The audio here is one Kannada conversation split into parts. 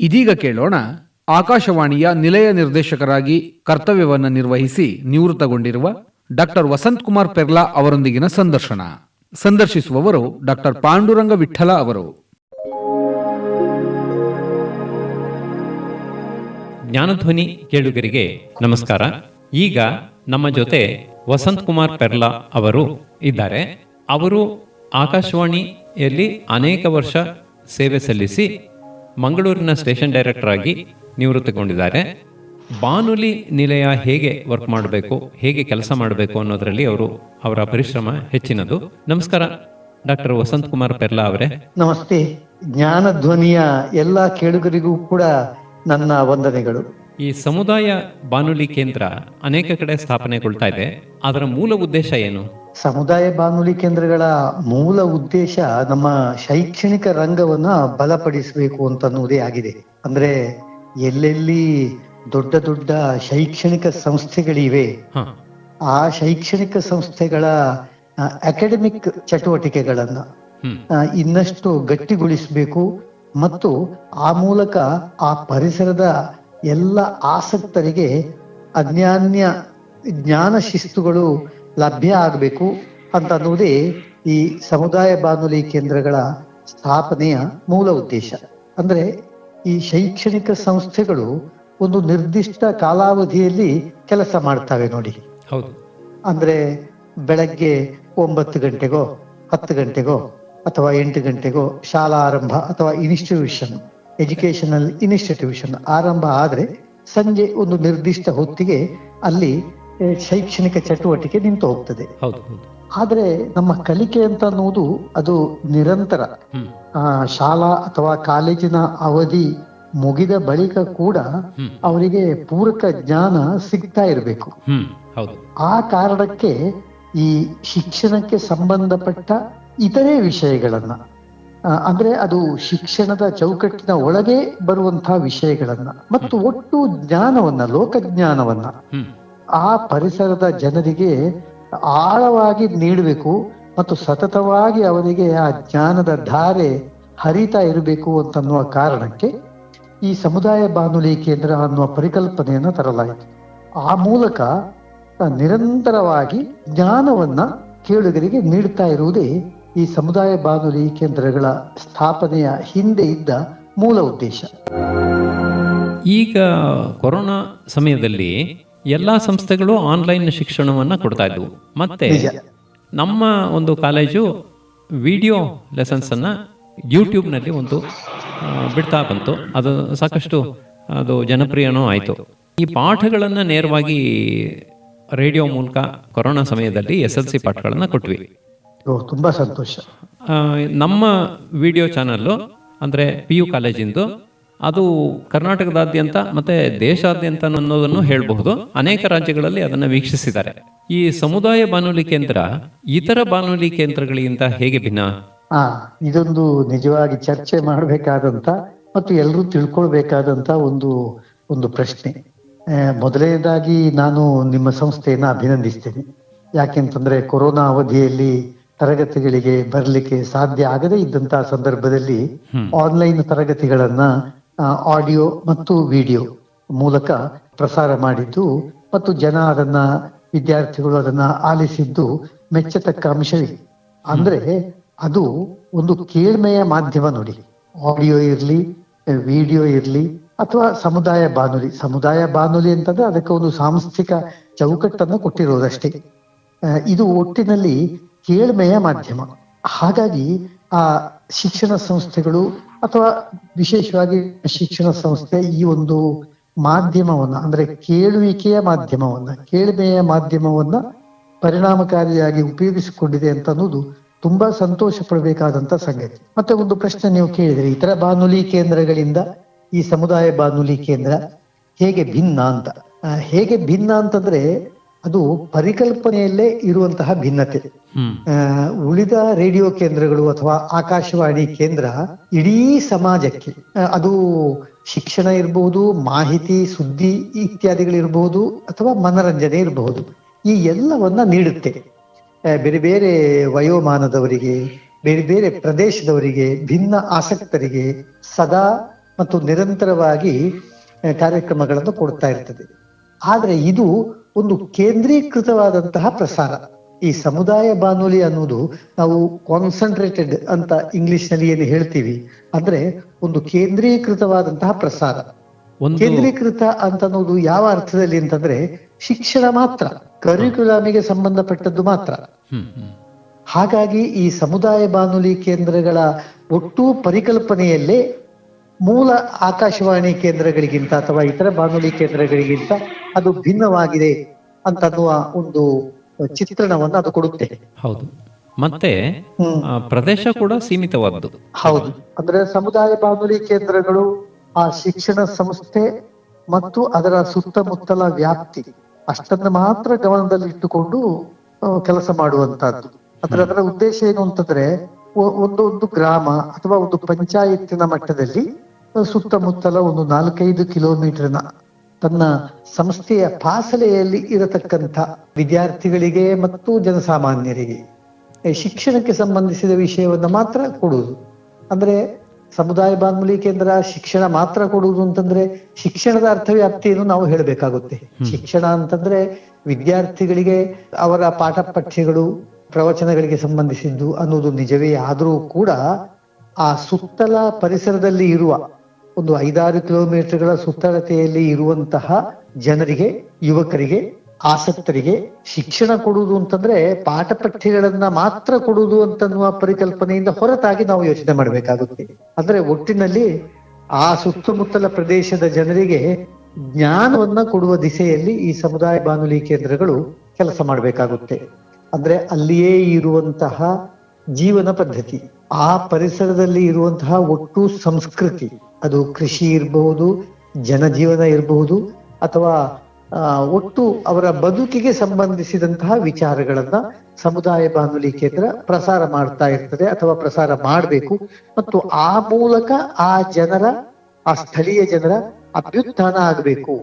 ಇದೀಗ ಕೇಳೋಣ, ಆಕಾಶವಾಣಿಯ ನಿಲಯ ನಿರ್ದೇಶಕರಾಗಿ ಕರ್ತವ್ಯವನ್ನು ನಿರ್ವಹಿಸಿ ನಿವೃತ್ತಗೊಂಡಿರುವ ಡಾಕ್ಟರ್ ವಸಂತ್ ಕುಮಾರ್ ಪೆರ್ಲಾ ಅವರೊಂದಿಗಿನ ಸಂದರ್ಶನ. ಸಂದರ್ಶಿಸುವವರು ಡಾಕ್ಟರ್ ಪಾಂಡುರಂಗ ವಿಠಲ ಅವರು. ಜ್ಞಾನಧ್ವನಿ ಕೇಳುಗರಿಗೆ ನಮಸ್ಕಾರ. ಈಗ ನಮ್ಮ ಜೊತೆ ವಸಂತ್ ಕುಮಾರ್ ಪೆರ್ಲಾ ಅವರು ಇದ್ದಾರೆ. ಅವರು ಆಕಾಶವಾಣಿಯಲ್ಲಿ ಅನೇಕ ವರ್ಷ ಸೇವೆ ಸಲ್ಲಿಸಿ ಮಂಗಳೂರಿನ ಸ್ಟೇಷನ್ ಡೈರೆಕ್ಟರ್ ಆಗಿ ನಿವೃತ್ತಿಗೊಂಡಿದ್ದಾರೆ. ಬಾನುಲಿ ನಿಲಯ ಹೇಗೆ ವರ್ಕ್ ಮಾಡಬೇಕು, ಹೇಗೆ ಕೆಲಸ ಮಾಡಬೇಕು ಅನ್ನೋದರಲ್ಲಿ ಅವರ ಪರಿಶ್ರಮ ಹೆಚ್ಚಿನದು. ನಮಸ್ಕಾರ ಡಾಕ್ಟರ್ ವಸಂತ್ ಕುಮಾರ್ ಪೆರ್ಲಾ ಅವರೇ. ನಮಸ್ತೆ. ಜ್ಞಾನಧ್ವನಿಯ ಎಲ್ಲ ಕೇಳುಗರಿಗೂ ಕೂಡ ನನ್ನ ವಂದನೆಗಳು. ಈ ಸಮುದಾಯ ಬಾನುಲಿ ಕೇಂದ್ರ ಅನೇಕ ಕಡೆ ಸ್ಥಾಪನೆಗೊಳ್ತಾ ಇದೆ. ಅದರ ಮೂಲ ಉದ್ದೇಶ ಏನು? ಸಮುದಾಯ ಬಾನುಲಿ ಕೇಂದ್ರಗಳ ಮೂಲ ಉದ್ದೇಶ ನಮ್ಮ ಶೈಕ್ಷಣಿಕ ರಂಗವನ್ನ ಬಲಪಡಿಸಬೇಕು ಅಂತನ್ನುವುದೇ ಆಗಿದೆ. ಅಂದ್ರೆ ಎಲ್ಲೆಲ್ಲಿ ದೊಡ್ಡ ದೊಡ್ಡ ಶೈಕ್ಷಣಿಕ ಸಂಸ್ಥೆಗಳಿವೆ, ಆ ಶೈಕ್ಷಣಿಕ ಸಂಸ್ಥೆಗಳ ಅಕಾಡೆಮಿಕ್ ಚಟುವಟಿಕೆಗಳನ್ನ ಇನ್ನಷ್ಟು ಗಟ್ಟಿಗೊಳಿಸಬೇಕು ಮತ್ತು ಆ ಮೂಲಕ ಆ ಪರಿಸರದ ಎಲ್ಲ ಆಸಕ್ತರಿಗೆ ಅನ್ಯಾನ್ಯ ಜ್ಞಾನ ಶಿಸ್ತುಗಳು ಲಭ್ಯ ಆಗಬೇಕು ಅಂತ ಅನ್ನುವುದೇ ಈ ಸಮುದಾಯ ಬಾನುಲಿ ಕೇಂದ್ರಗಳ ಸ್ಥಾಪನೆಯ ಮೂಲ ಉದ್ದೇಶ. ಅಂದ್ರೆ ಈ ಶೈಕ್ಷಣಿಕ ಸಂಸ್ಥೆಗಳು ಒಂದು ನಿರ್ದಿಷ್ಟ ಕಾಲಾವಧಿಯಲ್ಲಿ ಕೆಲಸ ಮಾಡ್ತವೆ ನೋಡಿ. ಹೌದು. ಅಂದ್ರೆ ಬೆಳಗ್ಗೆ 9 ಗಂಟೆಗೋ 10 ಗಂಟೆಗೋ ಅಥವಾ 8 ಗಂಟೆಗೋ ಶಾಲಾ ಆರಂಭ ಅಥವಾ ಎಜುಕೇಶನಲ್ ಇನ್ಸ್ಟಿಟ್ಯೂಷನ್ ಆರಂಭ ಆದ್ರೆ ಸಂಜೆ ಒಂದು ನಿರ್ದಿಷ್ಟ ಹೊತ್ತಿಗೆ ಅಲ್ಲಿ ಶೈಕ್ಷಣಿಕ ಚಟುವಟಿಕೆ ನಿಂತು ಹೋಗ್ತದೆ. ಆದ್ರೆ ನಮ್ಮ ಕಲಿಕೆ ಅಂತ ಅನ್ನುವುದು ಅದು ನಿರಂತರ. ಶಾಲಾ ಅಥವಾ ಕಾಲೇಜಿನ ಅವಧಿ ಮುಗಿದ ಬಳಿಕ ಕೂಡ ಅವರಿಗೆ ಪೂರಕ ಜ್ಞಾನ ಸಿಗ್ತಾ ಇರಬೇಕು. ಆ ಕಾರಣಕ್ಕೆ ಈ ಶಿಕ್ಷಣಕ್ಕೆ ಸಂಬಂಧಪಟ್ಟ ಇತರೆ ವಿಷಯಗಳನ್ನ, ಅಂದ್ರೆ ಅದು ಶಿಕ್ಷಣದ ಚೌಕಟ್ಟಿನ ಒಳಗೆ ಬರುವಂತಹ ವಿಷಯಗಳನ್ನ ಮತ್ತು ಒಟ್ಟು ಜ್ಞಾನವನ್ನ, ಲೋಕಜ್ಞಾನವನ್ನ ಆ ಪರಿಸರದ ಜನರಿಗೆ ಆಳವಾಗಿ ನೀಡಬೇಕು ಮತ್ತು ಸತತವಾಗಿ ಅವರಿಗೆ ಆ ಜ್ಞಾನದ ಧಾರೆ ಹರಿತಾ ಇರಬೇಕು ಅಂತನ್ನುವ ಕಾರಣಕ್ಕೆ ಈ ಸಮುದಾಯ ಬಾನುಲಿ ಕೇಂದ್ರ ಅನ್ನುವ ಪರಿಕಲ್ಪನೆಯನ್ನ ತರಲಾಯಿತು. ಆ ಮೂಲಕ ನಿರಂತರವಾಗಿ ಜ್ಞಾನವನ್ನ ಕೇಳುಗರಿಗೆ ನೀಡ್ತಾ ಇರುವುದೇ ಈ ಸಮುದಾಯ ಬಾನುಲಿ ಕೇಂದ್ರಗಳ ಸ್ಥಾಪನೆಯ ಹಿಂದೆ ಇದ್ದ ಮೂಲ ಉದ್ದೇಶ. ಈಗ ಕೊರೋನಾ ಸಮಯದಲ್ಲಿ ಎಲ್ಲಾ ಸಂಸ್ಥೆಗಳು ಆನ್ಲೈನ್ ಶಿಕ್ಷಣವನ್ನ ಕೊಡ್ತಾ ಇದ್ವು. ಮತ್ತೆ ನಮ್ಮ ಒಂದು ಕಾಲೇಜು ವಿಡಿಯೋ ಲೆಸನ್ಸ್ ಅನ್ನ ಯೂಟ್ಯೂಬ್ನಲ್ಲಿ ಒಂದು ಬಿಡ್ತಾ ಬಂತು. ಅದು ಸಾಕಷ್ಟು ಜನಪ್ರಿಯನೂ ಆಯಿತು. ಈ ಪಾಠಗಳನ್ನು ನೇರವಾಗಿ ರೇಡಿಯೋ ಮೂಲಕ ಕೊರೋನಾ ಸಮಯದಲ್ಲಿ SLC ಪಾಠಗಳನ್ನು ಕೊಟ್ವಿ. ತುಂಬಾ ಸಂತೋಷ. ನಮ್ಮ ವಿಡಿಯೋ ಚಾನಲ್ಲು ಅಂದರೆ PU ಕಾಲೇಜಿಂದು ಅದು ಕರ್ನಾಟಕದಾದ್ಯಂತ ಮತ್ತೆ ದೇಶಾದ್ಯಂತ ಅನ್ನೋದನ್ನು ಹೇಳಬಹುದು. ಅನೇಕ ರಾಜ್ಯಗಳಲ್ಲಿ ಅದನ್ನು ವೀಕ್ಷಿಸಿದ್ದಾರೆ. ಈ ಸಮುದಾಯ ಬಾನುಲಿ ಕೇಂದ್ರ ಇತರ ಬಾನುಲಿ ಕೇಂದ್ರಗಳಿಗಿಂತ ಹೇಗೆ ಭಿನ್ನ? ಇದೊಂದು ನಿಜವಾಗಿ ಚರ್ಚೆ ಮಾಡಬೇಕಾದಂತ ಮತ್ತು ಎಲ್ಲರೂ ತಿಳ್ಕೊಳ್ಬೇಕಾದಂತ ಒಂದು ಪ್ರಶ್ನೆ. ಮೊದಲನೇದಾಗಿ ನಾನು ನಿಮ್ಮ ಸಂಸ್ಥೆಯನ್ನ ಅಭಿನಂದಿಸ್ತೇನೆ. ಯಾಕೆಂತಂದ್ರೆ ಕೊರೋನಾ ಅವಧಿಯಲ್ಲಿ ತರಗತಿಗಳಿಗೆ ಬರಲಿಕ್ಕೆ ಸಾಧ್ಯ ಆಗದೇ ಇದ್ದಂತಹ ಸಂದರ್ಭದಲ್ಲಿ ಆನ್ಲೈನ್ ತರಗತಿಗಳನ್ನ ಆಡಿಯೋ ಮತ್ತು ವಿಡಿಯೋ ಮೂಲಕ ಪ್ರಸಾರ ಮಾಡಿದ್ದು ಮತ್ತು ವಿದ್ಯಾರ್ಥಿಗಳು ಅದನ್ನ ಆಲಿಸಿದ್ದು ಮೆಚ್ಚತಕ್ಕ ಅಂಶವಿದೆ. ಅಂದ್ರೆ ಅದು ಒಂದು ಕೇಳ್ಮೆಯ ಮಾಧ್ಯಮ ನೋಡಿ. ಆಡಿಯೋ ಇರ್ಲಿ, ವಿಡಿಯೋ ಇರ್ಲಿ ಅಥವಾ ಸಮುದಾಯ ಬಾನುಲಿ ಅಂತಂದ್ರೆ ಅದಕ್ಕೆ ಒಂದು ಸಾಂಸ್ಥಿಕ ಚೌಕಟ್ಟನ್ನು ಕೊಟ್ಟಿರೋದಷ್ಟೇ. ಇದು ಒಟ್ಟಿನಲ್ಲಿ ಕೇಳ್ಮೆಯ ಮಾಧ್ಯಮ. ಹಾಗಾಗಿ ಆ ಶಿಕ್ಷಣ ಸಂಸ್ಥೆಗಳು ಅಥವಾ ವಿಶೇಷವಾಗಿ ಶಿಕ್ಷಣ ಸಂಸ್ಥೆ ಈ ಒಂದು ಮಾಧ್ಯಮವನ್ನ, ಅಂದ್ರೆ ಕೇಳುವಿಕೆಯ ಮಾಧ್ಯಮವನ್ನ, ಕೇಳ್ಮೆಯ ಮಾಧ್ಯಮವನ್ನ ಪರಿಣಾಮಕಾರಿಯಾಗಿ ಉಪಯೋಗಿಸಿಕೊಂಡಿದೆ ಅಂತ ಅನ್ನೋದು ತುಂಬಾ ಸಂತೋಷ ಪಡಬೇಕಾದಂತ ಸಂಗತಿ. ಮತ್ತೆ ಒಂದು ಪ್ರಶ್ನೆ ನೀವು ಕೇಳಿದ್ರೆ, ಇತರ ಬಾನುಲಿ ಕೇಂದ್ರಗಳಿಂದ ಈ ಸಮುದಾಯ ಬಾನುಲಿ ಕೇಂದ್ರ ಹೇಗೆ ಭಿನ್ನ ಅಂತ. ಹೇಗೆ ಭಿನ್ನ ಅಂತಂದ್ರೆ ಅದು ಪರಿಕಲ್ಪನೆಯಲ್ಲೇ ಇರುವಂತಹ ಭಿನ್ನತೆ. ಉಳಿದ ರೇಡಿಯೋ ಕೇಂದ್ರಗಳು ಅಥವಾ ಆಕಾಶವಾಣಿ ಕೇಂದ್ರ ಇಡೀ ಸಮಾಜಕ್ಕೆ, ಅದು ಶಿಕ್ಷಣ ಇರಬಹುದು, ಮಾಹಿತಿ, ಸುದ್ದಿ ಇತ್ಯಾದಿಗಳಿರಬಹುದು ಅಥವಾ ಮನರಂಜನೆ ಇರಬಹುದು, ಈ ಎಲ್ಲವನ್ನ ನೀಡುತ್ತೆ. ಬೇರೆ ಬೇರೆ ವಯೋಮಾನದವರಿಗೆ, ಬೇರೆ ಬೇರೆ ಪ್ರದೇಶದವರಿಗೆ, ಭಿನ್ನ ಆಸಕ್ತರಿಗೆ ಸದಾ ಮತ್ತು ನಿರಂತರವಾಗಿ ಕಾರ್ಯಕ್ರಮಗಳನ್ನು ಕೊಡ್ತಾ ಇರ್ತದೆ. ಆದ್ರೆ ಇದು ಒಂದು ಕೇಂದ್ರೀಕೃತವಾದಂತಹ ಪ್ರಸಾರ. ಈ ಸಮುದಾಯ ಬಾನುಲಿ ಅನ್ನೋದು ನಾವು ಕಾನ್ಸಂಟ್ರೇಟೆಡ್ ಅಂತ ಇಂಗ್ಲಿಷ್ ನಲ್ಲಿ ಏನು ಹೇಳ್ತೀವಿ, ಅಂದ್ರೆ ಒಂದು ಕೇಂದ್ರೀಕೃತವಾದಂತಹ ಪ್ರಸಾರ. ಒಂದು ಕೇಂದ್ರೀಕೃತ ಅಂತ ಅನ್ನೋದು ಯಾವ ಅರ್ಥದಲ್ಲಿ ಅಂತಂದ್ರೆ ಶಿಕ್ಷಣ ಮಾತ್ರ, ಕರಿಕ್ಯುಲಮಿಗೆ ಸಂಬಂಧಪಟ್ಟದ್ದು ಮಾತ್ರ. ಹ್ಮ್ ಹ್ಮ್ ಹಾಗಾಗಿ ಈ ಸಮುದಾಯ ಬಾನುಲಿ ಕೇಂದ್ರಗಳ ಒಟ್ಟು ಪರಿಕಲ್ಪನೆಯಲ್ಲೇ ಮೂಲ ಆಕಾಶವಾಣಿ ಕೇಂದ್ರಗಳಿಗಿಂತ ಅಥವಾ ಇತರ ಬಾನುಲಿ ಕೇಂದ್ರಗಳಿಗಿಂತ ಅದು ಭಿನ್ನವಾಗಿದೆ ಅಂತನ್ನುವ ಒಂದು ಚಿತ್ರಣವನ್ನು ಅದು ಕೊಡುತ್ತೆ. ಹೌದು. ಮತ್ತೆ ಪ್ರದೇಶ ಕೂಡ ಸೀಮಿತವಾದ್ದು. ಹೌದು, ಅಂದ್ರೆ ಸಮುದಾಯ ಬಾನುಲಿ ಕೇಂದ್ರಗಳು ಆ ಶಿಕ್ಷಣ ಸಂಸ್ಥೆ ಮತ್ತು ಅದರ ಸುತ್ತಮುತ್ತಲ ವ್ಯಾಪ್ತಿ ಅಷ್ಟನ್ನ ಮಾತ್ರ ಗಮನದಲ್ಲಿಟ್ಟುಕೊಂಡು ಕೆಲಸ ಮಾಡುವಂತಹದ್ದು. ಅದರ ಉದ್ದೇಶ ಏನು ಅಂತಂದ್ರೆ ಒಂದು ಗ್ರಾಮ ಅಥವಾ ಒಂದು ಪಂಚಾಯತಿನ ಮಟ್ಟದಲ್ಲಿ ಸುತ್ತಮುತ್ತಲ ಒಂದು 4-5 ಕಿಲೋಮೀಟರ್ನ ತನ್ನ ಸಂಸ್ಥೆಯ ಪಾಸಲೆಯಲ್ಲಿ ಇರತಕ್ಕಂಥ ವಿದ್ಯಾರ್ಥಿಗಳಿಗೆ ಮತ್ತು ಜನಸಾಮಾನ್ಯರಿಗೆ ಶಿಕ್ಷಣಕ್ಕೆ ಸಂಬಂಧಿಸಿದ ವಿಷಯವನ್ನು ಮಾತ್ರ ಕೊಡುವುದು. ಅಂದ್ರೆ ಸಮುದಾಯ ಬಾನುಲಿ ಕೇಂದ್ರ ಶಿಕ್ಷಣ ಮಾತ್ರ ಕೊಡುವುದು ಅಂತಂದ್ರೆ ಶಿಕ್ಷಣದ ಅರ್ಥವ್ಯಾಪ್ತಿಯನ್ನು ನಾವು ಹೇಳಬೇಕಾಗುತ್ತೆ. ಶಿಕ್ಷಣ ಅಂತಂದ್ರೆ ವಿದ್ಯಾರ್ಥಿಗಳಿಗೆ ಅವರ ಪಾಠ ಪಠ್ಯಗಳು ಪ್ರವಚನಗಳಿಗೆ ಸಂಬಂಧಿಸಿದ್ದು ಅನ್ನೋದು ನಿಜವೇ ಆದರೂ ಕೂಡ ಆ ಸುತ್ತಲ ಪರಿಸರದಲ್ಲಿ ಇರುವ ಒಂದು 5-6 ಕಿಲೋಮೀಟರ್ಗಳ ಸುತ್ತಳತೆಯಲ್ಲಿ ಇರುವಂತಹ ಜನರಿಗೆ, ಯುವಕರಿಗೆ, ಆಸಕ್ತರಿಗೆ ಶಿಕ್ಷಣ ಕೊಡುವುದು ಅಂತಂದ್ರೆ ಪಾಠ ಪಠ್ಯಗಳನ್ನ ಮಾತ್ರ ಕೊಡುವುದು ಅಂತನ್ನುವ ಪರಿಕಲ್ಪನೆಯಿಂದ ಹೊರತಾಗಿ ನಾವು ಯೋಚನೆ ಮಾಡಬೇಕಾಗುತ್ತೆ. ಅಂದ್ರೆ ಒಟ್ಟಿನಲ್ಲಿ ಆ ಸುತ್ತಮುತ್ತಲ ಪ್ರದೇಶದ ಜನರಿಗೆ ಜ್ಞಾನವನ್ನ ಕೊಡುವ ದಿಸೆಯಲ್ಲಿ ಈ ಸಮುದಾಯ ಬಾನುಲಿ ಕೇಂದ್ರಗಳು ಕೆಲಸ ಮಾಡಬೇಕಾಗುತ್ತೆ. ಅಂದ್ರೆ ಅಲ್ಲಿಯೇ ಇರುವಂತಹ ಜೀವನ ಪದ್ಧತಿ, ಆ ಪರಿಸರದಲ್ಲಿ ಇರುವಂತಹ ಒಟ್ಟು ಸಂಸ್ಕೃತಿ, ಅದು ಕೃಷಿ ಇರಬಹುದು, ಜನಜೀವನ ಇರಬಹುದು, ಅಥವಾ ಒಟ್ಟು ಅವರ ಬದುಕಿಗೆ ಸಂಬಂಧಿಸಿದಂತಹ ವಿಚಾರಗಳನ್ನ ಸಮುದಾಯ ಬಾನುಲಿ ಕೇಂದ್ರ ಪ್ರಸಾರ ಮಾಡ್ತಾ ಇರ್ತದೆ ಅಥವಾ ಪ್ರಸಾರ ಮಾಡಬೇಕು. ಮತ್ತು ಆ ಮೂಲಕ ಆ ಸ್ಥಳೀಯ ಜನರ ಅಭ್ಯುತ್ಥಾನ ಆಗಬೇಕು,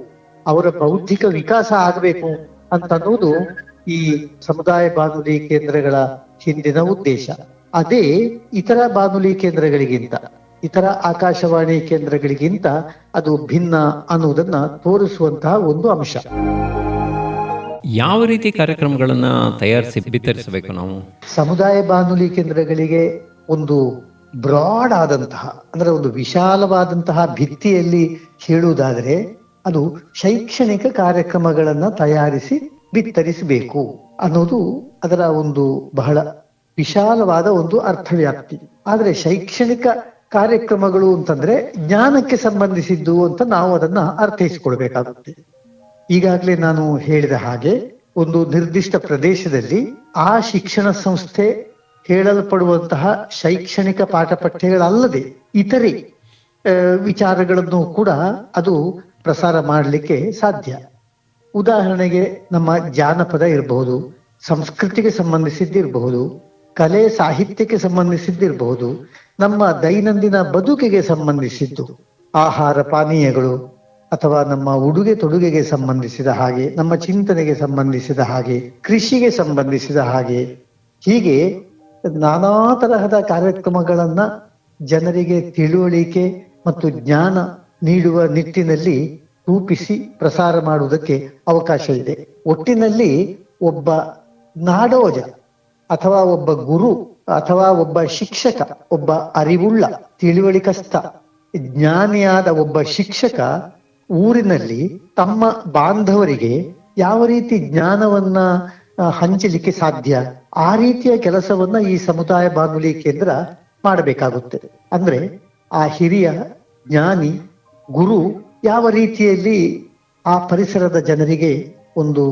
ಅವರ ಬೌದ್ಧಿಕ ವಿಕಾಸ ಆಗಬೇಕು ಅಂತ ಅನ್ನೋದು ಈ ಸಮುದಾಯ ಬಾನುಲಿ ಕೇಂದ್ರಗಳ ಹಿಂದಿನ ಉದ್ದೇಶ. ಅದೇ ಇತರ ಬಾನುಲಿ ಕೇಂದ್ರಗಳಿಗಿಂತ, ಇತರ ಆಕಾಶವಾಣಿ ಕೇಂದ್ರಗಳಿಗಿಂತ ಅದು ಭಿನ್ನ ಅನ್ನುವುದನ್ನ ತೋರಿಸುವಂತಹ ಒಂದು ಅಂಶ. ಯಾವ ರೀತಿ ಕಾರ್ಯಕ್ರಮಗಳನ್ನ ತಯಾರಿಸಿ ಬಿತ್ತರಿಸಬೇಕು ನಾವು? ಸಮುದಾಯ ಬಾನುಲಿ ಕೇಂದ್ರಗಳಿಗೆ ಒಂದು ಬ್ರಾಡ್ ಆದಂತಹ, ಅಂದ್ರೆ ಒಂದು ವಿಶಾಲವಾದಂತಹ ಭಿತ್ತಿಯಲ್ಲಿ ಹೇಳುವುದಾದರೆ ಅದು ಶೈಕ್ಷಣಿಕ ಕಾರ್ಯಕ್ರಮಗಳನ್ನ ತಯಾರಿಸಿ ಬಿತ್ತರಿಸಬೇಕು ಅನ್ನೋದು ಅದರ ಒಂದು ಬಹಳ ವಿಶಾಲವಾದ ಒಂದು ಅರ್ಥವ್ಯಾಪ್ತಿ. ಆದ್ರೆ ಶೈಕ್ಷಣಿಕ ಕಾರ್ಯಕ್ರಮಗಳು ಅಂತಂದ್ರೆ ಜ್ಞಾನಕ್ಕೆ ಸಂಬಂಧಿಸಿದ್ದು ಅಂತ ನಾವು ಅದನ್ನ ಅರ್ಥೈಸಿಕೊಳ್ಬೇಕಾಗುತ್ತೆ. ಈಗಾಗಲೇ ನಾನು ಹೇಳಿದ ಹಾಗೆ ಒಂದು ನಿರ್ದಿಷ್ಟ ಪ್ರದೇಶದಲ್ಲಿ ಆ ಶಿಕ್ಷಣ ಸಂಸ್ಥೆ ಹೇಳಲ್ಪಡುವಂತಹ ಶೈಕ್ಷಣಿಕ ಪಾಠ ಪಠ್ಯಗಳಲ್ಲದೆ ಇತರೆ ವಿಚಾರಗಳನ್ನು ಕೂಡ ಅದು ಪ್ರಸಾರ ಮಾಡಲಿಕ್ಕೆ ಸಾಧ್ಯ. ಉದಾಹರಣೆಗೆ ನಮ್ಮ ಜಾನಪದ ಇರಬಹುದು, ಸಂಸ್ಕೃತಿಗೆ ಸಂಬಂಧಿಸಿದ್ದಿರಬಹುದು, ಕಲೆ ಸಾಹಿತ್ಯಕ್ಕೆ ಸಂಬಂಧಿಸಿದ್ದಿರಬಹುದು, ನಮ್ಮ ದೈನಂದಿನ ಬದುಕಿಗೆ ಸಂಬಂಧಿಸಿದ್ದು, ಆಹಾರ ಪಾನೀಯಗಳು ಅಥವಾ ನಮ್ಮ ಉಡುಗೆ ತೊಡುಗೆಗೆ ಸಂಬಂಧಿಸಿದ ಹಾಗೆ, ನಮ್ಮ ಚಿಂತನೆಗೆ ಸಂಬಂಧಿಸಿದ ಹಾಗೆ, ಕೃಷಿಗೆ ಸಂಬಂಧಿಸಿದ ಹಾಗೆ, ಹೀಗೆ ನಾನಾ ತರಹದ ಕಾರ್ಯಕ್ರಮಗಳನ್ನ ಜನರಿಗೆ ತಿಳುವಳಿಕೆ ಮತ್ತು ಜ್ಞಾನ ನೀಡುವ ನಿಟ್ಟಿನಲ್ಲಿ ರೂಪಿಸಿ ಪ್ರಸಾರ ಮಾಡುವುದಕ್ಕೆ ಅವಕಾಶ ಇದೆ. ಒಟ್ಟಿನಲ್ಲಿ ಒಬ್ಬ ನಾಡೋಜ ಅಥವಾ ಒಬ್ಬ ಗುರು ಅಥವಾ ಒಬ್ಬ ಶಿಕ್ಷಕ, ಒಬ್ಬ ಅರಿವುಳ್ಳ ತಿಳಿವಳಿಕಸ್ಥ ಜ್ಞಾನಿಯಾದ ಒಬ್ಬ ಶಿಕ್ಷಕ ಊರಿನಲ್ಲಿ ತಮ್ಮ ಬಾಂಧವರಿಗೆ ಯಾವ ರೀತಿ ಜ್ಞಾನವನ್ನ ಹಂಚಲಿಕ್ಕೆ ಸಾಧ್ಯ, ಆ ರೀತಿಯ ಕೆಲಸವನ್ನ ಈ ಸಮುದಾಯ ಬಾನುಲಿ ಕೇಂದ್ರ ಮಾಡಬೇಕಾಗುತ್ತೆ. ಅಂದ್ರೆ ಆ ಹಿರಿಯ ಜ್ಞಾನಿ ಗುರು ಯಾವ ರೀತಿಯಲ್ಲಿ ಆ ಪರಿಸರದ ಜನರಿಗೆ ಒಂದು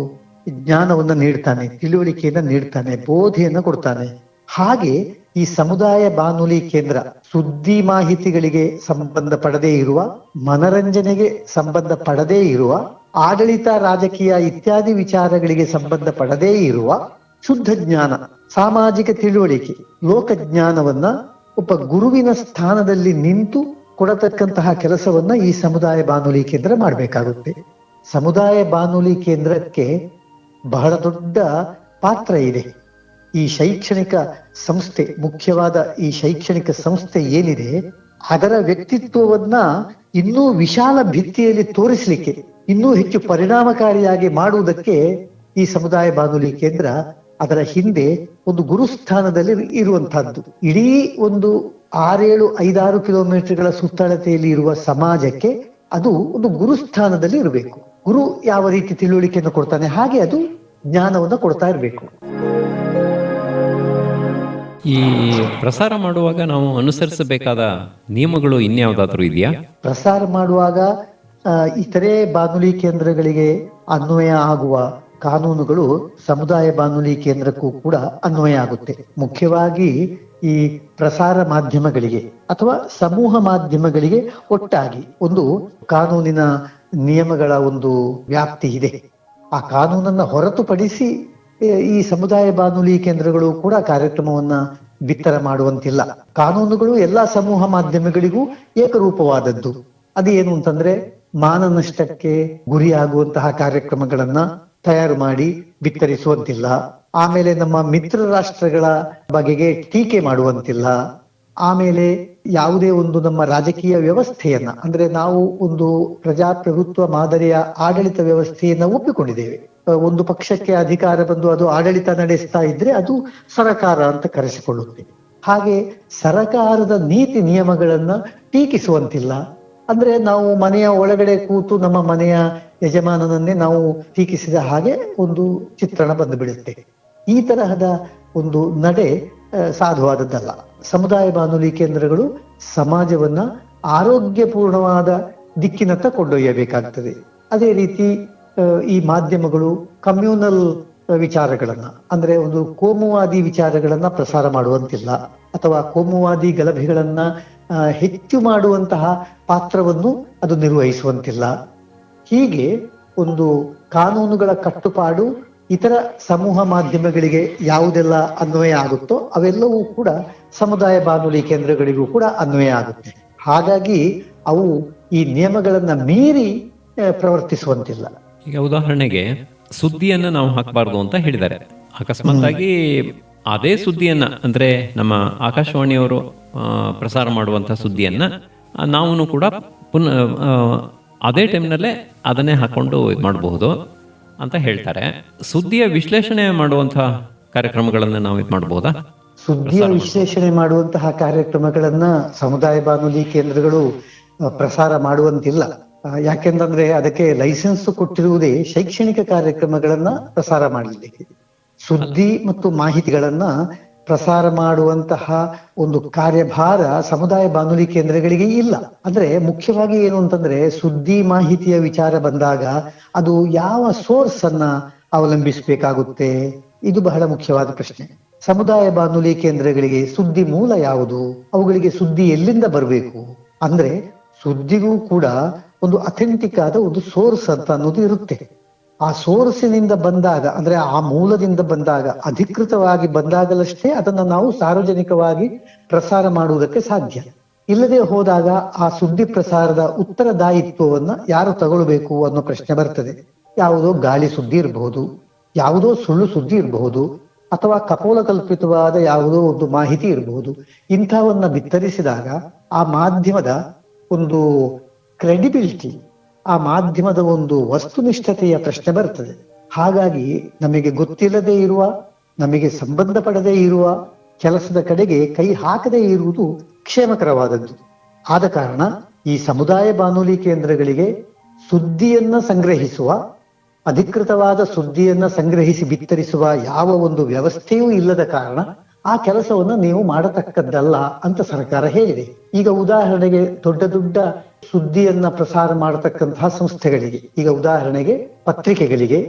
ಜ್ಞಾನವನ್ನ ನೀಡ್ತಾನೆ, ತಿಳುವಳಿಕೆಯನ್ನ ನೀಡ್ತಾನೆ, ಬೋಧೆಯನ್ನ ಕೊಡ್ತಾನೆ. ಹಾಗೆ ಈ ಸಮುದಾಯ ಬಾನುಲಿ ಕೇಂದ್ರ ಸುದ್ದಿ ಮಾಹಿತಿಗಳಿಗೆ ಸಂಬಂಧಪಡದೇ ಇರುವ, ಮನರಂಜನೆಗೆ ಸಂಬಂಧಪಡದೇ ಇರುವ, ಆಡಳಿತ ರಾಜಕೀಯ ಇತ್ಯಾದಿ ವಿಚಾರಗಳಿಗೆ ಸಂಬಂಧಪಡದೇ ಇರುವ ಶುದ್ಧ ಜ್ಞಾನ, ಸಾಮಾಜಿಕ ತಿಳುವಳಿಕೆ, ಲೋಕಜ್ಞಾನವನ್ನ ಒಬ್ಬ ಗುರುವಿನ ಸ್ಥಾನದಲ್ಲಿ ನಿಂತು ಕೊಡತಕ್ಕಂತಹ ಕೆಲಸವನ್ನ ಈ ಸಮುದಾಯ ಬಾನುಲಿ ಕೇಂದ್ರ ಮಾಡಬೇಕಾಗುತ್ತೆ. ಸಮುದಾಯ ಬಾನುಲಿ ಕೇಂದ್ರಕ್ಕೆ ಬಹಳ ದೊಡ್ಡ ಪಾತ್ರ ಇದೆ. ಈ ಶೈಕ್ಷಣಿಕ ಸಂಸ್ಥೆ, ಮುಖ್ಯವಾದ ಈ ಶೈಕ್ಷಣಿಕ ಸಂಸ್ಥೆ ಏನಿದೆ ಅದರ ವ್ಯಕ್ತಿತ್ವವನ್ನ ಇನ್ನೂ ವಿಶಾಲ ಭಿತ್ತಿಯಲ್ಲಿ ತೋರಿಸಲಿಕ್ಕೆ, ಇನ್ನೂ ಹೆಚ್ಚು ಪರಿಣಾಮಕಾರಿಯಾಗಿ ಮಾಡುವುದಕ್ಕೆ ಈ ಸಮುದಾಯ ಬಾನುಲಿ ಕೇಂದ್ರ ಅದರ ಹಿಂದೆ ಒಂದು ಗುರುಸ್ಥಾನದಲ್ಲಿ ಇರುವಂತಹದ್ದು. ಇಡೀ ಒಂದು 6-7-5-6 ಕಿಲೋಮೀಟರ್ಗಳ ಸುತ್ತಳತೆಯಲ್ಲಿ ಇರುವ ಸಮಾಜಕ್ಕೆ ಅದು ಒಂದು ಗುರುಸ್ಥಾನದಲ್ಲಿ ಇರಬೇಕು. ಗುರು ಯಾವ ರೀತಿ ತಿಳುವಳಿಕೆಯನ್ನು ಕೊಡ್ತಾನೆ, ಹಾಗೆ ಅದು ಜ್ಞಾನವನ್ನು ಕೊಡ್ತಾ ಇರಬೇಕು. ಈ ಪ್ರಸಾರ ಮಾಡುವಾಗ ನಾವು ಅನುಸರಿಸಬೇಕಾದ ನಿಯಮಗಳು ಇನ್ಯಾವುದಾದ್ರೂ ಇದೆಯಾ? ಪ್ರಸಾರ ಮಾಡುವಾಗ ಇತರೆ ಬಾನುಲಿ ಕೇಂದ್ರಗಳಿಗೆ ಅನ್ವಯ ಆಗುವ ಕಾನೂನುಗಳು ಸಮುದಾಯ ಬಾನುಲಿ ಕೇಂದ್ರಕ್ಕೂ ಕೂಡ ಅನ್ವಯ ಆಗುತ್ತೆ. ಮುಖ್ಯವಾಗಿ ಈ ಪ್ರಸಾರ ಮಾಧ್ಯಮಗಳಿಗೆ ಅಥವಾ ಸಮೂಹ ಮಾಧ್ಯಮಗಳಿಗೆ ಒಟ್ಟಾಗಿ ಒಂದು ಕಾನೂನಿನ ನಿಯಮಗಳ ಒಂದು ವ್ಯಾಪ್ತಿ ಇದೆ. ಆ ಕಾನೂನನ್ನ ಹೊರತುಪಡಿಸಿ ಈ ಸಮುದಾಯ ಬಾನುಲಿ ಕೇಂದ್ರಗಳು ಕೂಡ ಕಾರ್ಯಕ್ರಮವನ್ನ ಬಿತ್ತರ ಮಾಡುವಂತಿಲ್ಲ. ಕಾನೂನುಗಳು ಎಲ್ಲಾ ಸಮೂಹ ಮಾಧ್ಯಮಗಳಿಗೂ ಏಕರೂಪವಾದದ್ದು. ಅದೇನು ಅಂತಂದ್ರೆ, ಮಾನನಷ್ಟಕ್ಕೆ ಗುರಿಯಾಗುವಂತಹ ಕಾರ್ಯಕ್ರಮಗಳನ್ನ ತಯಾರು ಮಾಡಿ ಬಿತ್ತರಿಸುವಂತಿಲ್ಲ. ಆಮೇಲೆ ನಮ್ಮ ಮಿತ್ರ ರಾಷ್ಟ್ರಗಳ ಬಗೆಗೆ ಟೀಕೆ ಮಾಡುವಂತಿಲ್ಲ. ಆಮೇಲೆ ಯಾವುದೇ ಒಂದು ನಮ್ಮ ರಾಜಕೀಯ ವ್ಯವಸ್ಥೆಯನ್ನ, ಅಂದ್ರೆ ನಾವು ಒಂದು ಪ್ರಜಾಪ್ರಭುತ್ವ ಮಾದರಿಯ ಆಡಳಿತ ವ್ಯವಸ್ಥೆಯನ್ನ ಒಪ್ಪಿಕೊಂಡಿದ್ದೇವೆ. ಒಂದು ಪಕ್ಷಕ್ಕೆ ಅಧಿಕಾರ ಬಂದು ಅದು ಆಡಳಿತ ನಡೆಸ್ತಾ ಇದ್ರೆ ಅದು ಸರಕಾರ ಅಂತ ಕರೆಸಿಕೊಳ್ಳುತ್ತೆ. ಹಾಗೆ ಸರಕಾರದ ನೀತಿ ನಿಯಮಗಳನ್ನ ಟೀಕಿಸುವಂತಿಲ್ಲ. ಅಂದ್ರೆ ನಾವು ಮನೆಯ ಒಳಗಡೆ ಕೂತು ನಮ್ಮ ಮನೆಯ ಯಜಮಾನನನ್ನೇ ನಾವು ಟೀಕಿಸಿದ ಹಾಗೆ ಒಂದು ಚಿತ್ರಣ ಬಂದು ಬಿಡುತ್ತೆ. ಈ ತರಹದ ಒಂದು ನಡೆ ಸಾಧುವಾದದ್ದಲ್ಲ. ಸಮುದಾಯ ಬಾನುಲಿ ಕೇಂದ್ರಗಳು ಸಮಾಜವನ್ನ ಆರೋಗ್ಯಪೂರ್ಣವಾದ ದಿಕ್ಕಿನತ್ತ ಕೊಂಡೊಯ್ಯಬೇಕಾಗ್ತದೆ. ಅದೇ ರೀತಿ ಈ ಮಾಧ್ಯಮಗಳು ಕಮ್ಯುನಲ್ ವಿಚಾರಗಳನ್ನ, ಅಂದ್ರೆ ಒಂದು ಕೋಮುವಾದಿ ವಿಚಾರಗಳನ್ನ ಪ್ರಸಾರ ಮಾಡುವಂತಿಲ್ಲ, ಅಥವಾ ಕೋಮುವಾದಿ ಗಲಭೆಗಳನ್ನ ಹೆಚ್ಚು ಮಾಡುವಂತಹ ಪಾತ್ರವನ್ನು ಅದು ನಿರ್ವಹಿಸುವಂತಿಲ್ಲ. ಹೀಗೆ ಒಂದು ಕಾನೂನುಗಳ ಕಟ್ಟುಪಾಡು ಇತರ ಸಮೂಹ ಮಾಧ್ಯಮಗಳಿಗೆ ಯಾವುದೆಲ್ಲ ಅನ್ವಯ ಆಗುತ್ತೋ ಅವೆಲ್ಲವೂ ಕೂಡ ಸಮುದಾಯ ಬಾನುಲಿ ಕೇಂದ್ರಗಳಿಗೂ ಕೂಡ ಅನ್ವಯ ಆಗುತ್ತೆ. ಹಾಗಾಗಿ ಅವು ಈ ನಿಯಮಗಳನ್ನ ಮೀರಿ ಪ್ರವರ್ತಿಸುವಂತಿಲ್ಲ. ಈಗ ಉದಾಹರಣೆಗೆ ಸುದ್ದಿಯನ್ನ ನಾವು ಹಾಕಬಾರ್ದು ಅಂತ ಹೇಳಿದ್ದಾರೆ. ಅಕಸ್ಮಾತ್ ಆಗಿ ಅದೇ ಸುದ್ದಿಯನ್ನ, ಅಂದ್ರೆ ನಮ್ಮ ಆಕಾಶವಾಣಿಯವರು ಪ್ರಸಾರ ಮಾಡುವಂತಹ ಸುದ್ದಿಯನ್ನ ನಾವು ಕೂಡ ಅದೇ ಟೈಮ್ನಲ್ಲೇ ಅದನ್ನೇ ಹಾಕೊಂಡು ಇದು ಮಾಡಬಹುದು ಅಂತ ಹೇಳ್ತಾರೆ. ಸುದ್ದಿಯ ವಿಶ್ಲೇಷಣೆ ಮಾಡುವಂತಹ ಕಾರ್ಯಕ್ರಮಗಳನ್ನ ನಾವು ಇದು ಮಾಡಬಹುದಾ? ಸುದ್ದಿಯ ವಿಶ್ಲೇಷಣೆ ಮಾಡುವಂತಹ ಕಾರ್ಯಕ್ರಮಗಳನ್ನ ಸಮುದಾಯ ಬಾನುಲಿ ಕೇಂದ್ರಗಳು ಪ್ರಸಾರ ಮಾಡುವಂತಿಲ್ಲ. ಯಾಕೆಂದ್ರೆ ಅದಕ್ಕೆ ಲೈಸೆನ್ಸ್ ಕೊಟ್ಟಿರುವುದೇ ಶೈಕ್ಷಣಿಕ ಕಾರ್ಯಕ್ರಮಗಳನ್ನ ಪ್ರಸಾರ ಮಾಡಲಿಕ್ಕೆ. ಸುದ್ದಿ ಮತ್ತು ಮಾಹಿತಿಗಳನ್ನ ಪ್ರಸಾರ ಮಾಡುವಂತಹ ಒಂದು ಕಾರ್ಯಭಾರ ಸಮುದಾಯ ಬಾನುಲಿ ಕೇಂದ್ರಗಳಿಗೆ ಇಲ್ಲ. ಅಂದ್ರೆ ಮುಖ್ಯವಾಗಿ ಏನು ಅಂತಂದ್ರೆ, ಸುದ್ದಿ ಮಾಹಿತಿಯ ವಿಚಾರ ಬಂದಾಗ ಅದು ಯಾವ ಸೋರ್ಸ್ ಅನ್ನ ಅವಲಂಬಿಸಬೇಕಾಗುತ್ತೆ, ಇದು ಬಹಳ ಮುಖ್ಯವಾದ ಪ್ರಶ್ನೆ. ಸಮುದಾಯ ಬಾನುಲಿ ಕೇಂದ್ರಗಳಿಗೆ ಸುದ್ದಿ ಮೂಲ ಯಾವುದು, ಅವುಗಳಿಗೆ ಸುದ್ದಿ ಎಲ್ಲಿಂದ ಬರಬೇಕು ಅಂದ್ರೆ, ಸುದ್ದಿಗೂ ಕೂಡ ಒಂದು ಅಥೆಂಟಿಕ್ ಆದ ಒಂದು ಸೋರ್ಸ್ ಅಂತ ಅನ್ನೋದು ಇರುತ್ತೆ. ಆ ಸೋರ್ಸಿನಿಂದ ಬಂದಾಗ, ಅಂದ್ರೆ ಆ ಮೂಲದಿಂದ ಬಂದಾಗ, ಅಧಿಕೃತವಾಗಿ ಬಂದಾಗಲಷ್ಟೇ ಅದನ್ನ ನಾವು ಸಾರ್ವಜನಿಕವಾಗಿ ಪ್ರಸಾರ ಮಾಡುವುದಕ್ಕೆ ಸಾಧ್ಯ. ಇಲ್ಲದೆ ಹೋದಾಗ ಆ ಸುದ್ದಿ ಪ್ರಸಾರದ ಉತ್ತರದಾಯಿತ್ವವನ್ನ ಯಾರು ತಗೊಳ್ಬೇಕು ಅನ್ನೋ ಪ್ರಶ್ನೆ ಬರ್ತದೆ. ಯಾವುದೋ ಗಾಳಿ ಸುದ್ದಿ ಇರಬಹುದು, ಯಾವುದೋ ಸುಳ್ಳು ಸುದ್ದಿ ಇರಬಹುದು, ಅಥವಾ ಕಪೋಲ ಕಲ್ಪಿತವಾದ ಯಾವುದೋ ಒಂದು ಮಾಹಿತಿ ಇರಬಹುದು. ಇಂಥವನ್ನ ಬಿತ್ತರಿಸಿದಾಗ ಆ ಮಾಧ್ಯಮದ ಒಂದು ಕ್ರೆಡಿಬಿಲಿಟಿ, ಆ ಮಾಧ್ಯಮದ ಒಂದು ವಸ್ತುನಿಷ್ಠತೆಯ ಪ್ರಶ್ನೆ ಬರ್ತದೆ. ಹಾಗಾಗಿ ನಮಗೆ ಗೊತ್ತಿಲ್ಲದೆ ಇರುವ, ನಮಗೆ ಸಂಬಂಧಪಡದೇ ಇರುವ ಕೆಲಸದ ಕಡೆಗೆ ಕೈ ಹಾಕದೇ ಇರುವುದು ಕ್ಷೇಮಕರವಾದದ್ದು. ಆದ ಕಾರಣ ಈ ಸಮುದಾಯ ಬಾನುಲಿ ಕೇಂದ್ರಗಳಿಗೆ ಸುದ್ದಿಯನ್ನ ಸಂಗ್ರಹಿಸುವ, ಅಧಿಕೃತವಾದ ಸುದ್ದಿಯನ್ನ ಸಂಗ್ರಹಿಸಿ ಬಿತ್ತರಿಸುವ ಯಾವ ಒಂದು ವ್ಯವಸ್ಥೆಯೂ ಇಲ್ಲದ ಕಾರಣ ಆ ಕೆಲಸವನ್ನ ನೀವು ಮಾಡತಕ್ಕದ್ದಲ್ಲ ಅಂತ ಸರ್ಕಾರ ಹೇಳಿದೆ. ಈಗ ಉದಾಹರಣೆಗೆ ದೊಡ್ಡ ದೊಡ್ಡ ಸುದ್ದಿಯನ್ನ ಪ್ರಸಾರ ಮಾಡತಕ್ಕಂತಹ ಸಂಸ್ಥೆಗಳಿಗೆ, ಈಗ ಉದಾಹರಣೆಗೆ ಪತ್ರಿಕೆಗಳಿಗೆ,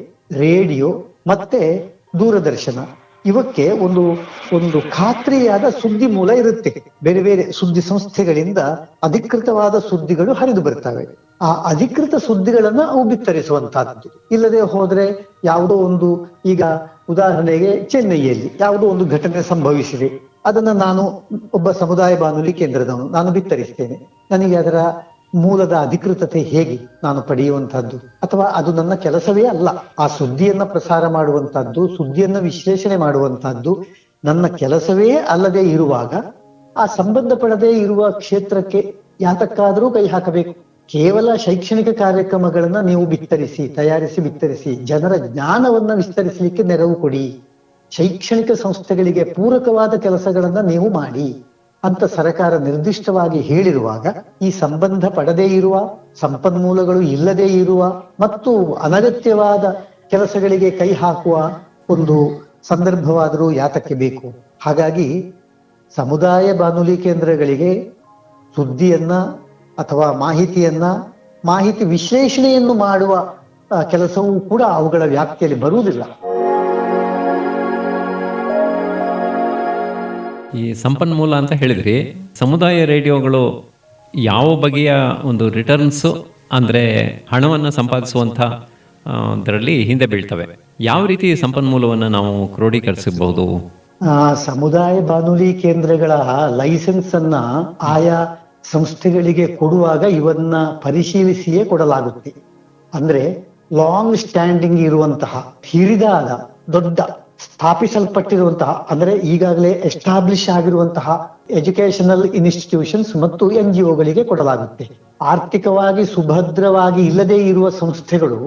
ರೇಡಿಯೋ ಮತ್ತೆ ದೂರದರ್ಶನ, ಇವಕ್ಕೆ ಒಂದು ಖಾತ್ರಿಯಾದ ಸುದ್ದಿ ಮೂಲ ಇರುತ್ತೆ. ಬೇರೆ ಬೇರೆ ಸುದ್ದಿ ಸಂಸ್ಥೆಗಳಿಂದ ಅಧಿಕೃತವಾದ ಸುದ್ದಿಗಳು ಹರಿದು ಬರ್ತವೆ. ಆ ಅಧಿಕೃತ ಸುದ್ದಿಗಳನ್ನ ಅವು ಬಿತ್ತರಿಸುವಂತಹದ್ದು. ಇಲ್ಲದೆ ಹೋದ್ರೆ ಯಾವುದೋ ಒಂದು, ಈಗ ಉದಾಹರಣೆಗೆ ಚೆನ್ನೈಯಲ್ಲಿ ಯಾವುದೋ ಒಂದು ಘಟನೆ ಸಂಭವಿಸಿದೆ, ಅದನ್ನ ನಾನು ಒಬ್ಬ ಸಮುದಾಯ ಬಾನುಲಿ ಕೇಂದ್ರದವನು ನಾನು ಬಿತ್ತರಿಸ್ತೇನೆ. ನನಗೆ ಅದರ ಮೂಲದ ಅಧಿಕೃತತೆ ಹೇಗೆ ನಾನು ಪಡೆಯುವಂತಹದ್ದು? ಅಥವಾ ಅದು ನನ್ನ ಕೆಲಸವೇ ಅಲ್ಲ. ಆ ಸುದ್ದಿಯನ್ನ ಪ್ರಸಾರ ಮಾಡುವಂತಹದ್ದು, ಸುದ್ದಿಯನ್ನ ವಿಶ್ಲೇಷಣೆ ಮಾಡುವಂತಹದ್ದು ನನ್ನ ಕೆಲಸವೇ ಅಲ್ಲದೆ ಇರುವಾಗ ಆ ಸಂಬಂಧಪಡದೇ ಇರುವ ಕ್ಷೇತ್ರಕ್ಕೆ ಯಾತಕ್ಕಾದರೂ ಕೈ ಹಾಕಬೇಕು. ಕೇವಲ ಶೈಕ್ಷಣಿಕ ಕಾರ್ಯಕ್ರಮಗಳನ್ನ ನೀವು ತಯಾರಿಸಿ ಬಿತ್ತರಿಸಿ ಜನರ ಜ್ಞಾನವನ್ನ ವಿಸ್ತರಿಸಲಿಕ್ಕೆ ನೆರವು ಕೊಡಿ. ಶೈಕ್ಷಣಿಕ ಸಂಸ್ಥೆಗಳಿಗೆ ಪೂರಕವಾದ ಕೆಲಸಗಳನ್ನ ನೀವು ಮಾಡಿ ಅಂತ ಸರ್ಕಾರ ನಿರ್ದಿಷ್ಟವಾಗಿ ಹೇಳಿರುವಾಗ, ಈ ಸಂಬಂಧ ಪಡದೇ ಇರುವ, ಸಂಪನ್ಮೂಲಗಳು ಇಲ್ಲದೇ ಇರುವ ಮತ್ತು ಅನಗತ್ಯವಾದ ಕೆಲಸಗಳಿಗೆ ಕೈ ಹಾಕುವ ಒಂದು ಸಂದರ್ಭವಾದರೂ ಯಾತಕ್ಕೆ ಬೇಕು? ಹಾಗಾಗಿ ಸಮುದಾಯ ಬಾನುಲಿ ಕೇಂದ್ರಗಳಿಗೆ ಸುದ್ದಿಯನ್ನ ಅಥವಾ ಮಾಹಿತಿ ವಿಶ್ಲೇಷಣೆಯನ್ನು ಮಾಡುವ ಕೆಲಸವೂ ಕೂಡ ಅವುಗಳ ವ್ಯಾಪ್ತಿಯಲ್ಲಿ ಬರುವುದಿಲ್ಲ. ಈ ಸಂಪನ್ಮೂಲ ಅಂತ ಹೇಳಿದ್ರಿ, ಸಮುದಾಯ ರೇಡಿಯೋಗಳು ಯಾವ ಬಗೆಯ ಒಂದು ರಿಟರ್ನ್ಸು ಅಂದರೆ ಹಣವನ್ನು ಸಂಪಾದಿಸುವಂಥ ಅದರಲ್ಲಿ ಹಿಂದೆ ಬೀಳ್ತವೆ? ಯಾವ ರೀತಿ ಸಂಪನ್ಮೂಲವನ್ನು ನಾವು ಕ್ರೋಢೀಕರಿಸಬಹುದು? ಸಮುದಾಯ ಬಾನುಲಿ ಕೇಂದ್ರಗಳ ಲೈಸೆನ್ಸ್ ಅನ್ನ ಆಯಾ ಸಂಸ್ಥೆಗಳಿಗೆ ಕೊಡುವಾಗ ಇವನ್ನ ಪರಿಶೀಲಿಸಿಯೇ ಕೊಡಲಾಗುತ್ತೆ. ಅಂದ್ರೆ ಲಾಂಗ್ ಸ್ಟ್ಯಾಂಡಿಂಗ್ ಇರುವಂತಹ, ಹಿರಿದಾದ, ದೊಡ್ಡ ಸ್ಥಾಪಿಸಲ್ಪಟ್ಟಿರುವಂತಹ, ಅಂದ್ರೆ ಈಗಾಗಲೇ ಎಸ್ಟಾಬ್ಲಿಷ್ ಆಗಿರುವಂತಹ ಎಜುಕೇಶನಲ್ ಇನ್ಸ್ಟಿಟ್ಯೂಷನ್ಸ್ ಮತ್ತು NGOಗಳಿಗೆ ಕೊಡಲಾಗುತ್ತೆ. ಆರ್ಥಿಕವಾಗಿ ಸುಭದ್ರವಾಗಿ ಇಲ್ಲದೇ ಇರುವ ಸಂಸ್ಥೆಗಳು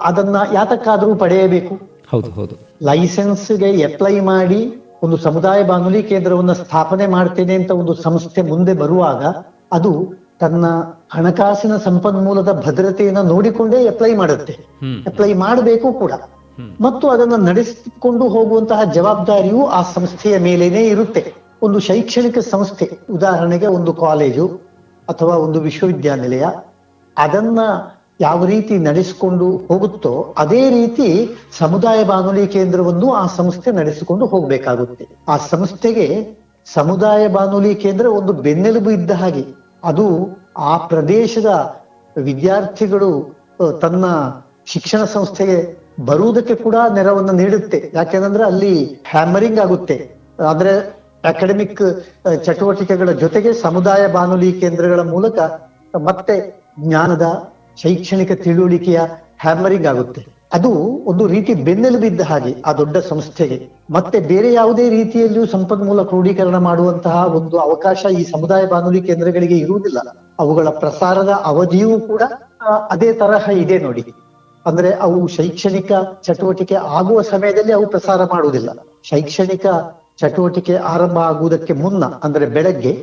ಅದನ್ನ ಯಾತಕ್ಕಾದರೂ ಪಡೆಯಬೇಕು. ಹೌದು. ಲೈಸೆನ್ಸ್ಗೆ ಅಪ್ಲೈ ಮಾಡಿ ಒಂದು ಸಮುದಾಯ ಬಾನುಲಿ ಕೇಂದ್ರವನ್ನ ಸ್ಥಾಪನೆ ಮಾಡ್ತೇನೆ ಅಂತ ಒಂದು ಸಂಸ್ಥೆ ಮುಂದೆ ಬರುವಾಗ ಅದು ತನ್ನ ಹಣಕಾಸಿನ ಸಂಪನ್ಮೂಲದ ಭದ್ರತೆಯನ್ನ ನೋಡಿಕೊಂಡೇ ಅಪ್ಲೈ ಮಾಡುತ್ತೆ. ಅಪ್ಲೈ ಮಾಡಬೇಕು ಕೂಡ. ಮತ್ತು ಅದನ್ನ ನಡೆಸಿಕೊಂಡು ಹೋಗುವಂತಹ ಜವಾಬ್ದಾರಿಯು ಆ ಸಂಸ್ಥೆಯ ಮೇಲೇನೆ ಇರುತ್ತೆ. ಒಂದು ಶೈಕ್ಷಣಿಕ ಸಂಸ್ಥೆ, ಉದಾಹರಣೆಗೆ ಒಂದು ಕಾಲೇಜು ಅಥವಾ ಒಂದು ವಿಶ್ವವಿದ್ಯಾನಿಲಯ, ಅದನ್ನ ಯಾವ ರೀತಿ ನಡೆಸಿಕೊಂಡು ಹೋಗುತ್ತೋ ಅದೇ ರೀತಿ ಸಮುದಾಯ ಬಾನುಲಿ ಕೇಂದ್ರವನ್ನು ಆ ಸಂಸ್ಥೆ ನಡೆಸಿಕೊಂಡು ಹೋಗ್ಬೇಕಾಗುತ್ತೆ. ಆ ಸಂಸ್ಥೆಗೆ ಸಮುದಾಯ ಬಾನುಲಿ ಕೇಂದ್ರ ಒಂದು ಬೆನ್ನೆಲುಬು ಇದ್ದ ಹಾಗೆ. ಅದು ಆ ಪ್ರದೇಶದ ವಿದ್ಯಾರ್ಥಿಗಳು ತನ್ನ ಶಿಕ್ಷಣ ಸಂಸ್ಥೆಗೆ ಬರುವುದಕ್ಕೆ ಕೂಡ ನೆರವನ್ನು ನೀಡುತ್ತೆ. ಯಾಕೆಂದ್ರೆ ಅಲ್ಲಿ ಹ್ಯಾಮರಿಂಗ್ ಆಗುತ್ತೆ. ಅಂದ್ರೆ ಅಕಾಡೆಮಿಕ್ ಚಟುವಟಿಕೆಗಳ ಜೊತೆಗೆ ಸಮುದಾಯ ಬಾನುಲಿ ಕೇಂದ್ರಗಳ ಮೂಲಕ ಮತ್ತೆ ಜ್ಞಾನದ, ಶೈಕ್ಷಣಿಕ ತಿಳುವಳಿಕೆಯ ಹ್ಯಾಮರಿಂಗ್ ಆಗುತ್ತೆ. ಅದು ಒಂದು ರೀತಿ ಬೆನ್ನೆಲುಬಿದ್ದ ಹಾಗೆ ಆ ದೊಡ್ಡ ಸಂಸ್ಥೆಗೆ. ಮತ್ತೆ ಬೇರೆ ಯಾವುದೇ ರೀತಿಯಲ್ಲಿಯೂ ಸಂಪನ್ಮೂಲ ಕ್ರೋಢೀಕರಣ ಮಾಡುವಂತಹ ಒಂದು ಅವಕಾಶ ಈ ಸಮುದಾಯ ಬಾನುಲಿ ಕೇಂದ್ರಗಳಿಗೆ ಇರುವುದಿಲ್ಲ. ಅವುಗಳ ಪ್ರಸಾರದ ಅವಧಿಯೂ ಕೂಡ ಅದೇ ತರಹ ಇದೆ ನೋಡಿ. ಅಂದ್ರೆ ಅವು ಶೈಕ್ಷಣಿಕ ಚಟುವಟಿಕೆ ಆಗುವ ಸಮಯದಲ್ಲಿ ಅವು ಪ್ರಸಾರ ಮಾಡುವುದಿಲ್ಲ. ಶೈಕ್ಷಣಿಕ ಚಟುವಟಿಕೆ ಆರಂಭ ಆಗುವುದಕ್ಕೆ ಮುನ್ನ, ಅಂದ್ರೆ ಬೆಳಗ್ಗೆ,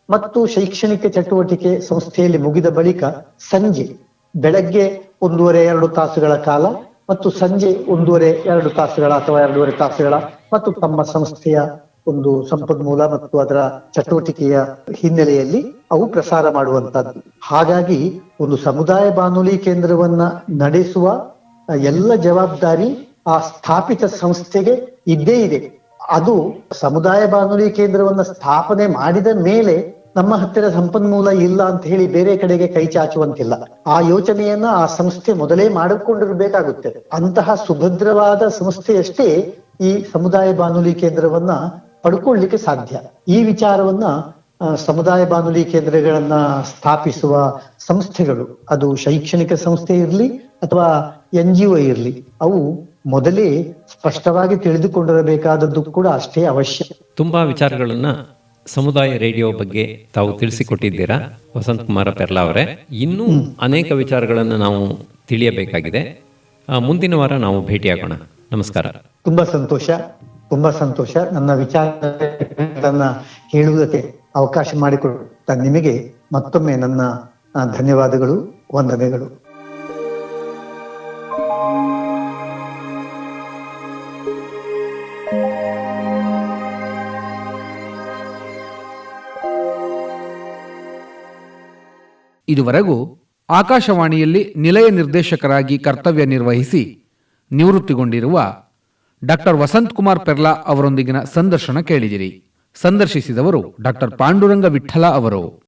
ಮತ್ತು ಶೈಕ್ಷಣಿಕ ಚಟುವಟಿಕೆ ಸಂಸ್ಥೆಯಲ್ಲಿ ಮುಗಿದ ಬಳಿಕ ಸಂಜೆ, ಬೆಳಗ್ಗೆ 1.5-2 ತಾಸುಗಳ ಕಾಲ ಮತ್ತು ಸಂಜೆ 1.5-2 ತಾಸುಗಳ ಅಥವಾ 2.5 ತಾಸುಗಳ ಮತ್ತು ತಮ್ಮ ಸಂಸ್ಥೆಯ ಒಂದು ಸಂಪನ್ಮೂಲ ಮತ್ತು ಅದರ ಚಟುವಟಿಕೆಯ ಹಿನ್ನೆಲೆಯಲ್ಲಿ ಅವು ಪ್ರಸಾರ ಮಾಡುವಂತದ್ದು. ಹಾಗಾಗಿ ಒಂದು ಸಮುದಾಯ ಬಾನುಲಿ ಕೇಂದ್ರವನ್ನ ನಡೆಸುವ ಎಲ್ಲ ಜವಾಬ್ದಾರಿ ಆ ಸ್ಥಾಪಿತ ಸಂಸ್ಥೆಗೆ ಇದ್ದೇ ಇದೆ. ಅದು ಸಮುದಾಯ ಬಾನುಲಿ ಕೇಂದ್ರವನ್ನ ಸ್ಥಾಪನೆ ಮಾಡಿದ ಮೇಲೆ ನಮ್ಮ ಹತ್ತಿರ ಸಂಪನ್ಮೂಲ ಇಲ್ಲ ಅಂತ ಹೇಳಿ ಬೇರೆ ಕಡೆಗೆ ಕೈ ಚಾಚುವಂತಿಲ್ಲ. ಆ ಯೋಚನೆಯನ್ನ ಆ ಸಂಸ್ಥೆ ಮೊದಲೇ ಮಾಡಿಕೊಂಡಿರ್ಬೇಕಾಗುತ್ತೆ. ಅಂತಹ ಸುಭದ್ರವಾದ ಸಂಸ್ಥೆಯಷ್ಟೇ ಈ ಸಮುದಾಯ ಬಾನುಲಿ ಕೇಂದ್ರವನ್ನ ಪಡ್ಕೊಳ್ಳಿಕ್ಕೆ ಸಾಧ್ಯ. ಈ ವಿಚಾರವನ್ನ ಸಮುದಾಯ ಬಾನುಲಿ ಕೇಂದ್ರಗಳನ್ನ ಸ್ಥಾಪಿಸುವ ಸಂಸ್ಥೆಗಳು, ಅದು ಶೈಕ್ಷಣಿಕ ಸಂಸ್ಥೆ ಇರಲಿ ಅಥವಾ NGO ಇರಲಿ, ಅವು ಮೊದಲೇ ಸ್ಪಷ್ಟವಾಗಿ ತಿಳಿದುಕೊಂಡಿರಬೇಕಾದದ್ದು ಕೂಡ ಅಷ್ಟೇ ಅವಶ್ಯ. ತುಂಬಾ ವಿಚಾರಗಳನ್ನ ಸಮುದಾಯ ರೇಡಿಯೋ ಬಗ್ಗೆ ತಾವು ತಿಳಿಸಿಕೊಟ್ಟಿದ್ದೀರಾ ವಸಂತ್ ಕುಮಾರ ಪೆರ್ಲಾ ಅವರೇ. ಇನ್ನೂ ಅನೇಕ ವಿಚಾರಗಳನ್ನು ನಾವು ತಿಳಿಯಬೇಕಾಗಿದೆ. ಮುಂದಿನ ವಾರ ನಾವು ಭೇಟಿಯಾಗೋಣ. ನಮಸ್ಕಾರ. ತುಂಬಾ ಸಂತೋಷ. ನನ್ನ ವಿಚಾರಗಳನ್ನ ಹೇಳುವುದಕ್ಕೆ ಅವಕಾಶ ಮಾಡಿಕೊಟ್ಟ ನಿಮಗೆ ಮತ್ತೊಮ್ಮೆ ನನ್ನ ಧನ್ಯವಾದಗಳು, ವಂದನೆಗಳು. ಇದುವರೆಗೂ ಆಕಾಶವಾಣಿಯಲ್ಲಿ ನಿಲಯ ನಿರ್ದೇಶಕರಾಗಿ ಕರ್ತವ್ಯ ನಿರ್ವಹಿಸಿ ನಿವೃತ್ತಿಗೊಂಡಿರುವ ಡಾಕ್ಟರ್ ವಸಂತ್ ಕುಮಾರ್ ಪೆರ್ಲಾ ಅವರೊಂದಿಗಿನ ಸಂದರ್ಶನ ಕೇಳಿದಿರಿ. ಸಂದರ್ಶಿಸಿದವರು ಡಾಕ್ಟರ್ ಪಾಂಡುರಂಗ ವಿಠಲ ಅವರು.